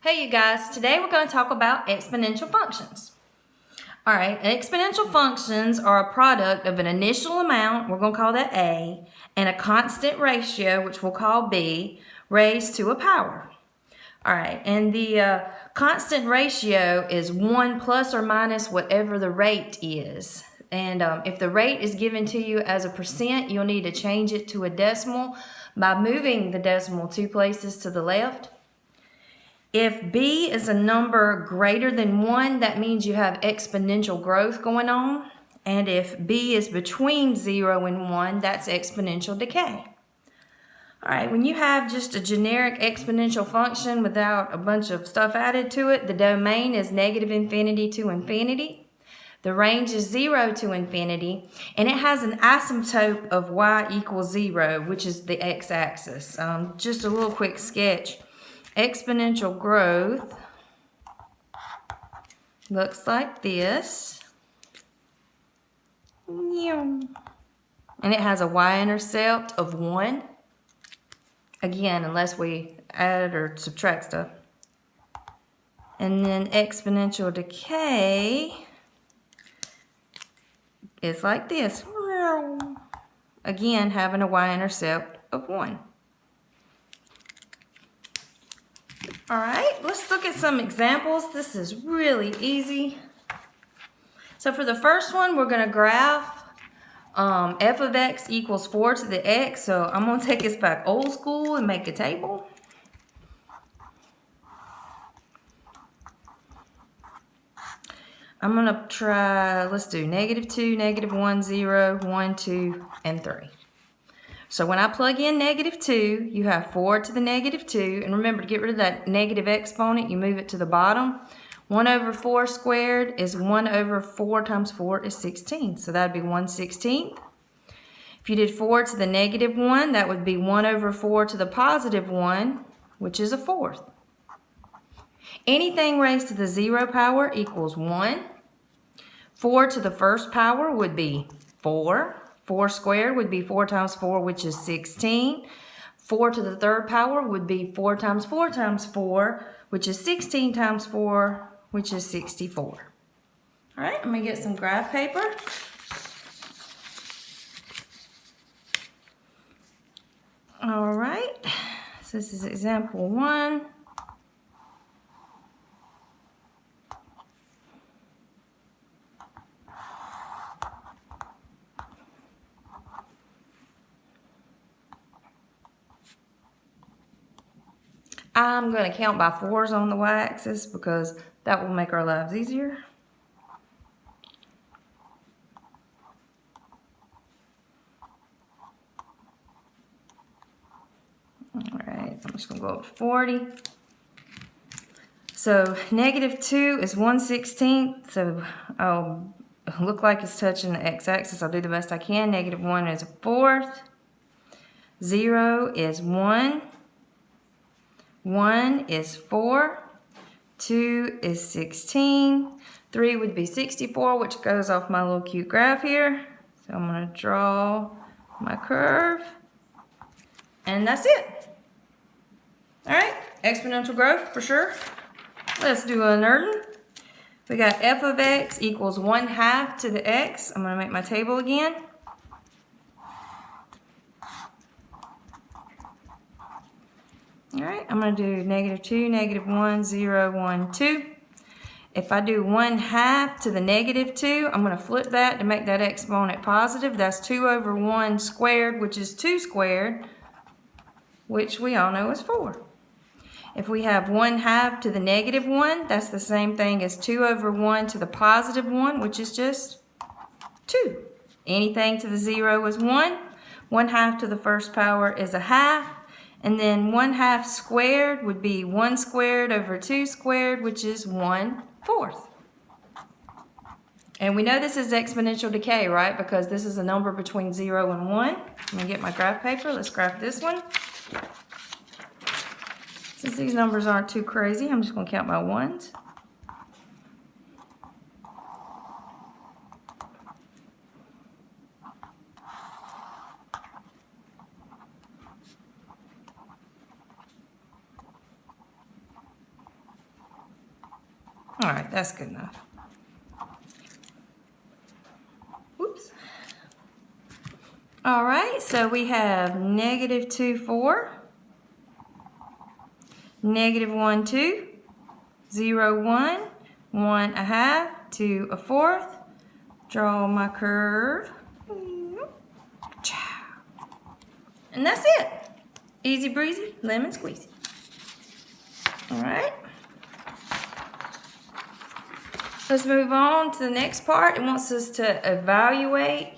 Hey you guys, today we're going to talk about exponential functions. Alright, exponential functions are a product of an initial amount, we're going to call that A, and a constant ratio, which we'll call B, raised to a power. Alright, and the constant ratio is 1 plus or minus whatever the rate is. And if the rate is given to you as a percent, you'll need to change it to a decimal by moving the decimal 2 places to the left. If B is a number greater than 1, that means you have exponential growth going on. And if B is between 0 and 1, that's exponential decay. All right, when you have just a generic exponential function without a bunch of stuff added to it, the domain is negative infinity to infinity. The range is 0 to infinity, and it has an asymptote of y equals 0, which is the x-axis. Just a little quick sketch. Exponential growth looks like this. And it has a y-intercept of 1. Again, unless we add or subtract stuff. And then exponential decay is like this. Again, having a y-intercept of 1. All right, let's look at some examples. This is really easy. So for the first one, we're going to graph f of x equals 4 to the x. So I'm going to take us back old school and make a table. I'm going to try, let's do -2, -1, 0, 1, 2, and 3. So when I plug in -2, you have 4 to the -2. And remember, to get rid of that negative exponent, you move it to the bottom. 1 over 4 squared is 1 over 4 times 4 is 16. So that would be 1/16. If you did 4 to the -1, that would be 1 over 4 to the +1, which is a fourth. Anything raised to the 0 power equals 1. 4 to the first power would be 4. 4 squared would be 4 times 4, which is 16. 4 to the third power would be 4 times 4 times 4, which is 16 times 4, which is 64. All right, I'm going to get some graph paper. All right, so this is example 1. I'm going to count by 4s on the y-axis because that will make our lives easier. All right, I'm just going to go up to 40. So -2 is 1/16. So I'll look like it's touching the x-axis. I'll do the best I can. -1 is a fourth. 0 is 1. 1 is 4, 2 is 16, 3 would be 64, which goes off my little cute graph here. So I'm going to draw my curve, and that's it. All right, exponential growth for sure. Let's do another one. We got f of x equals 1/2 to the x. I'm going to make my table again. All right, I'm going to do -2, -1, 0, 1, 2. If I do 1/2 to the -2, I'm going to flip that to make that exponent positive. That's 2 over 1 squared, which is 2 squared, which we all know is 4. If we have 1/2 to the -1, that's the same thing as 2 over 1 to the +1, which is just 2. Anything to the 0 is 1. 1/2 to the first power is a half. And then 1/2 squared would be 1 squared over 2 squared, which is 1/4. And we know this is exponential decay, right? Because this is a number between 0 and 1. Let me get my graph paper. Let's graph this one. Since these numbers aren't too crazy, I'm just going to count my ones. All right, that's good enough. Whoops. All right, so we have negative 2, 4, negative 1, 2, 0, 1, 1, a half, 2, a fourth. Draw my curve. And that's it. Easy breezy, lemon squeezy. All right. Let's move on to the next part. It wants us to evaluate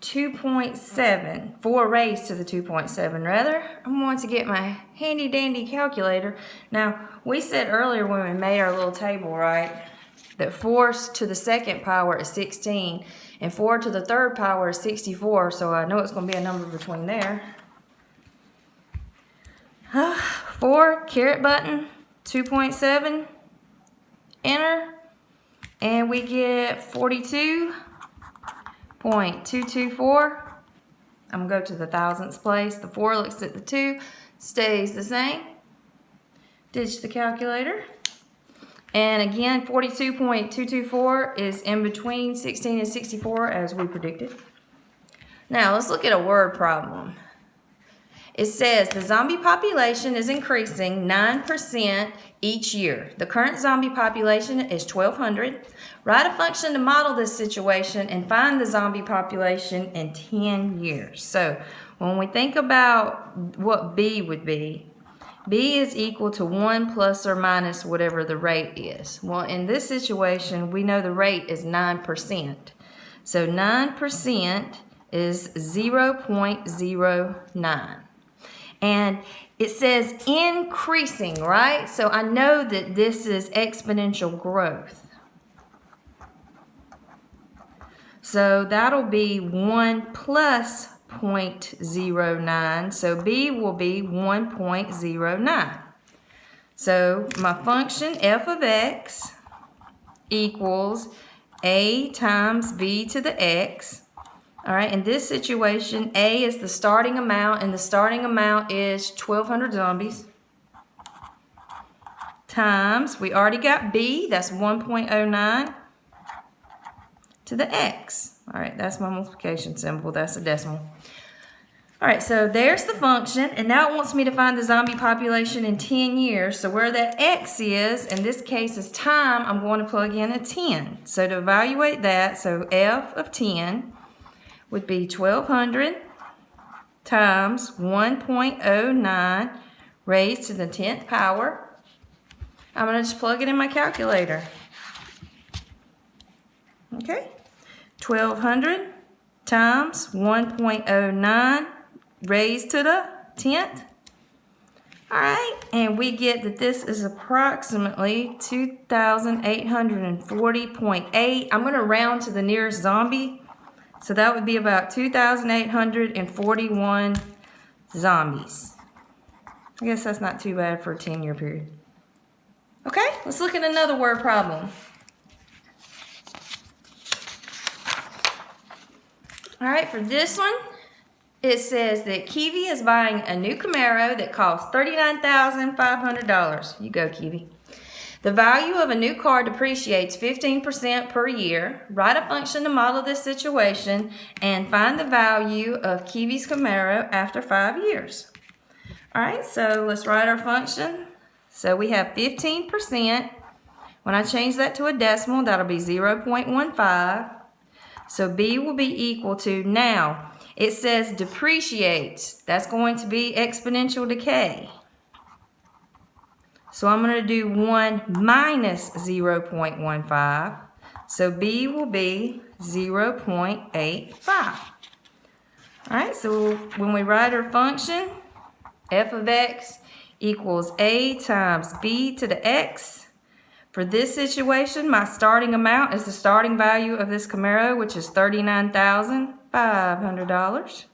2.7, 4 raised to the 2.7 rather. I'm going to get my handy dandy calculator. Now, we said earlier when we made our little table, right, that 4 to the second power is 16 and 4 to the third power is 64, so I know it's going to be a number between there. 4, caret button, 2.7, enter. And we get 42.224. I'm going to go to the thousandths place. The 4 looks at the 2, stays the same. Ditch the calculator. And again, 42.224 is in between 16 and 64 as we predicted. Now let's look at a word problem. It says the zombie population is increasing 9% each year. The current zombie population is 1,200. Write a function to model this situation and find the zombie population in 10 years. So when we think about what B would be, B is equal to 1 plus or minus whatever the rate is. Well, in this situation, we know the rate is 9%. So 9% is 0.09. And it says increasing, right? So I know that this is exponential growth. So that'll be 1 plus 0.09. So B will be 1.09. So my function f of x equals a times b to the x. All right, in this situation, A is the starting amount, and the starting amount is 1,200 zombies. Times, we already got B, that's 1.09 to the X. All right, that's my multiplication symbol, that's a decimal. All right, so there's the function, and now it wants me to find the zombie population in 10 years. So where that X is, in this case is time, I'm going to plug in a 10. So to evaluate that, so F of 10 would be 1,200 times 1.09 raised to the 10th power. I'm going to just plug it in my calculator. Okay, 1,200 times 1.09 raised to the 10th. All right, and we get that this is approximately 2,840.8. I'm going to round to the nearest zombie. So that would be about 2,841 zombies. I guess that's not too bad for a 10-year period. Okay, let's look at another word problem. All right, for this one, it says that Kiwi is buying a new Camaro that costs $39,500. You go, Kiwi. The value of a new car depreciates 15% per year. Write a function to model this situation and find the value of Kiwi's Camaro after 5 years. All right, so let's write our function. So we have 15%. When I change that to a decimal, that'll be 0.15. So B will be equal to, now, it says depreciates. That's going to be exponential decay. So I'm going to do 1 minus 0.15. So B will be 0.85. All right, so when we write our function, f of x equals a times b to the x. For this situation, my starting amount is the starting value of this Camaro, which is $39,500.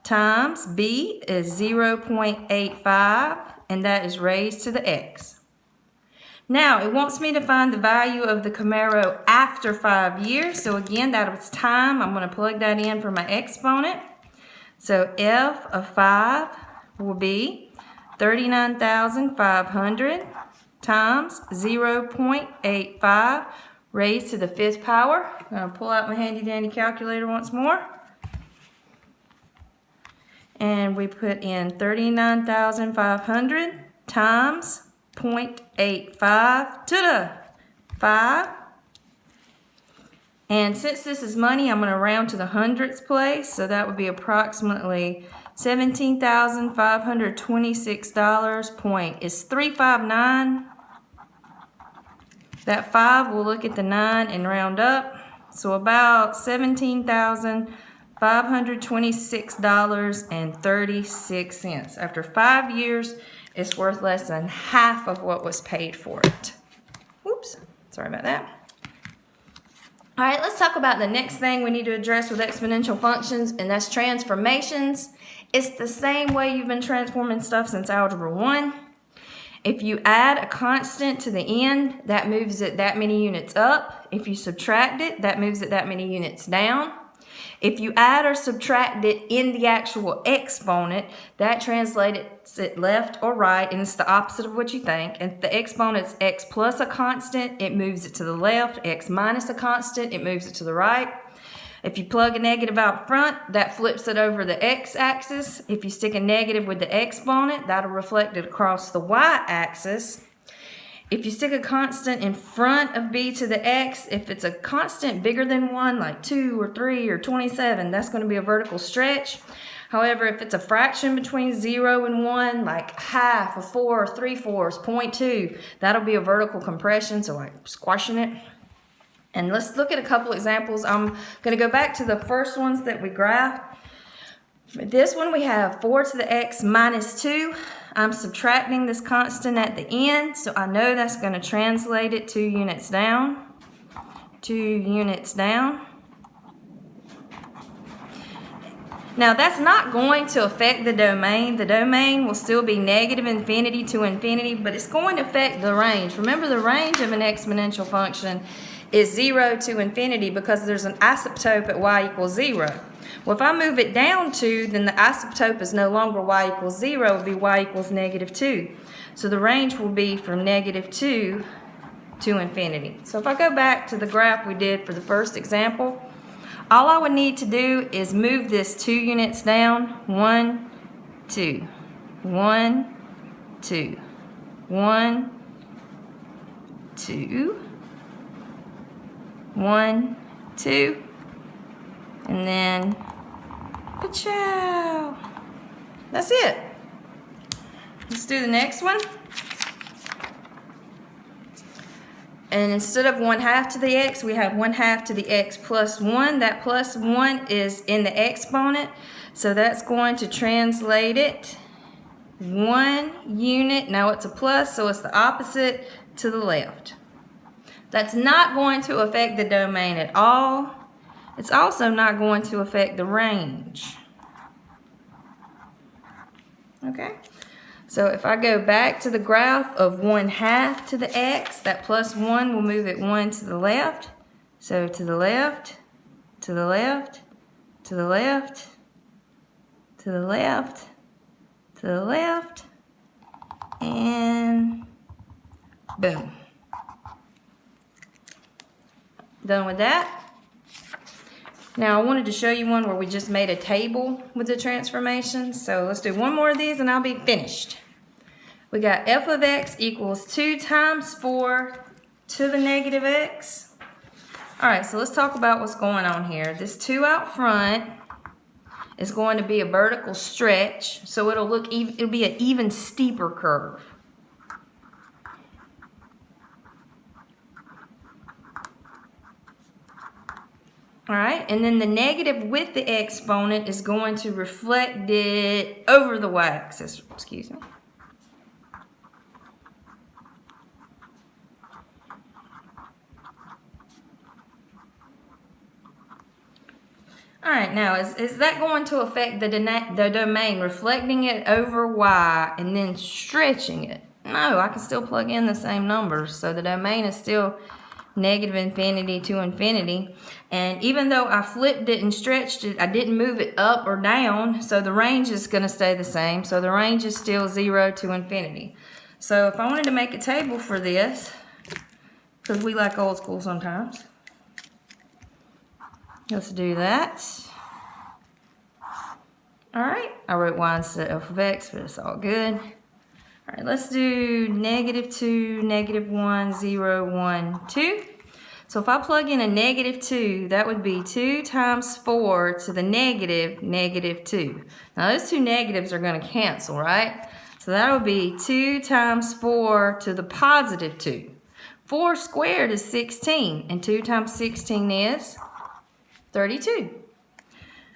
Times b is 0.85. And that is raised to the x. Now, it wants me to find the value of the Camaro after 5 years. So again, that was time. I'm going to plug that in for my exponent. So f of 5 will be 39,500 times 0.85 raised to the 5th power. I'm going to pull out my handy dandy calculator once more. And we put in 39,500 times 0.85 to the 5. And since this is money, I'm going to round to the hundredths place. So that would be approximately $17,526. Is 359. That 5, we'll look at the 9 and round up. So about $17,526.36. After 5 years, it's worth less than half of what was paid for it. Oops, sorry about that. All right, let's talk about the next thing we need to address with exponential functions, and that's transformations. It's the same way you've been transforming stuff since Algebra 1. If you add a constant to the end, that moves it that many units up. If you subtract it, that moves it that many units down. If you add or subtract it in the actual exponent, that translates it left or right, and it's the opposite of what you think. If the exponent's x plus a constant, it moves it to the left. X minus a constant, it moves it to the right. If you plug a negative out front, that flips it over the x-axis. If you stick a negative with the exponent, that'll reflect it across the y-axis. If you stick a constant in front of b to the x, if it's a constant bigger than 1, like 2 or 3 or 27, that's going to be a vertical stretch. However, if it's a fraction between 0 and 1, like half, a 4, 3/4, 0.2, that'll be a vertical compression, so like squashing it. And let's look at a couple examples. I'm going to go back to the first ones that we graphed. For this one, we have 4 to the x minus 2. I'm subtracting this constant at the end, so I know that's going to translate it 2 units down. 2 units down. Now, that's not going to affect the domain. The domain will still be negative infinity to infinity, but it's going to affect the range. Remember, the range of an exponential function is 0 to infinity because there's an asymptote at y equals 0. Well, if I move it down 2, then the asymptote is no longer y equals 0, it will be y equals -2. So the range will be from -2 to infinity. So if I go back to the graph we did for the first example, all I would need to do is move this 2 units down. 1, 2, 1, 2, 1, 2, 1, 2, and then ka-chow. That's it. Let's do the next one. And instead of 1/2 to the x, we have 1/2 to the x plus 1. That plus 1 is in the exponent, so that's going to translate it 1 unit. Now it's a plus, so it's the opposite to the left. That's not going to affect the domain at all. It's also not going to affect the range. Okay? So if I go back to the graph of 1/2 to the x, that plus 1 will move it 1 to the left. So to the left, to the left, to the left, to the left, to the left, and boom. Done with that. Now I wanted to show you one where we just made a table with the transformations. So let's do one more of these and I'll be finished. We got f of x equals 2 times 4 to the negative x. Alright, so let's talk about what's going on here. This 2 out front is going to be a vertical stretch, so it'll be an even steeper curve. All right, and then the negative with the exponent is going to reflect it over the y-axis. Excuse me. All right, now is that going to affect the domain, reflecting it over y and then stretching it? No, I can still plug in the same numbers, so the domain is still negative infinity to infinity. And even though I flipped it and stretched it, I didn't move it up or down, so the range is going to stay the same. So the range is still 0 to infinity. So if I wanted to make a table for this, because we like old school sometimes, let's do that. All right, I wrote y instead of f of x, but it's all good. All right, let's do -2, -1, 0, 1, 2. So if I plug in a -2, that would be 2 times 4 to the -2. Now those two negatives are going to cancel, right? So that would be 2 times 4 to the +2. 4 squared is 16, and 2 times 16 is 32.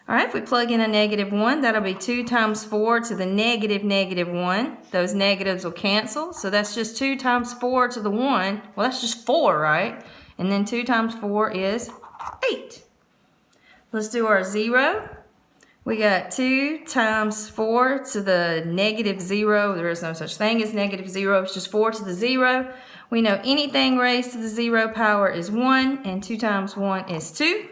All right, if we plug in a -1, that'll be 2 times 4 to the -1. Those negatives will cancel, so that's just 2 times 4 to the 1. Well, that's just 4, right? And then 2 times 4 is 8. Let's do our 0. We got 2 times 4 to the -0. There is no such thing as -0. It's just 4 to the 0. We know anything raised to the 0 power is 1, and 2 times 1 is 2.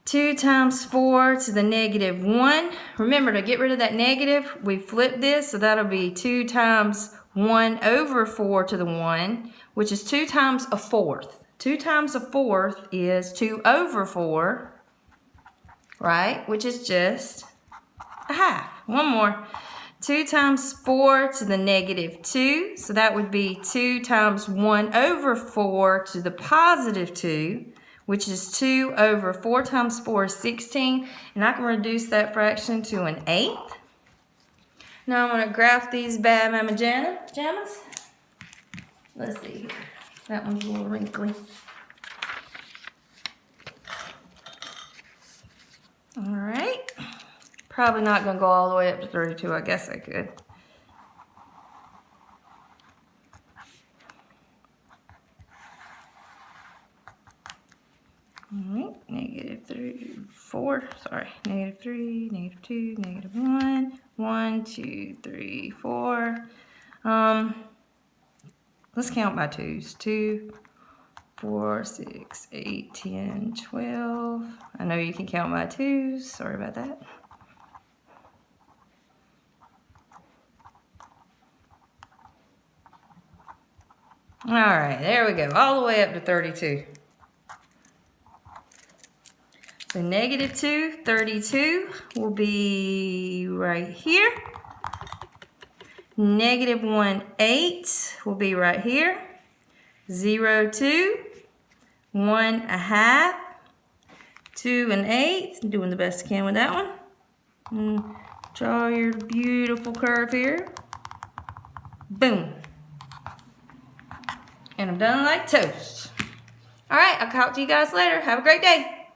2 times 4 to the -1. Remember, to get rid of that negative, we flip this, so that'll be 2 times 1 over 4 to the 1, which is 2 times a fourth. 2 times a fourth is 2 over 4, right? Which is just a half. One more. 2 times 4 to the -2, so that would be 2 times 1 over 4 to the +2, which is 2 over 4 times 4 is 16, and I can reduce that fraction to an eighth. Now I'm going to graph these bad mama jammas. Let's see here. That one's a little wrinkly. All right. Probably not going to go all the way up to 32. I guess I could. All right, -3, 4, sorry, -3, -2, -1, 1, 2, 3, 4. Let's count by twos. 2, 4, 6, 8, 10, 12. I know you can count by twos. Sorry about that. All right, there we go, all the way up to 32. So -2, 32 will be right here. -1, 8 will be right here. 0, 2, 1, a half, 2, an eighth. I'm doing the best I can with that one. And draw your beautiful curve here. Boom. And I'm done like toast. All right, I'll talk to you guys later. Have a great day.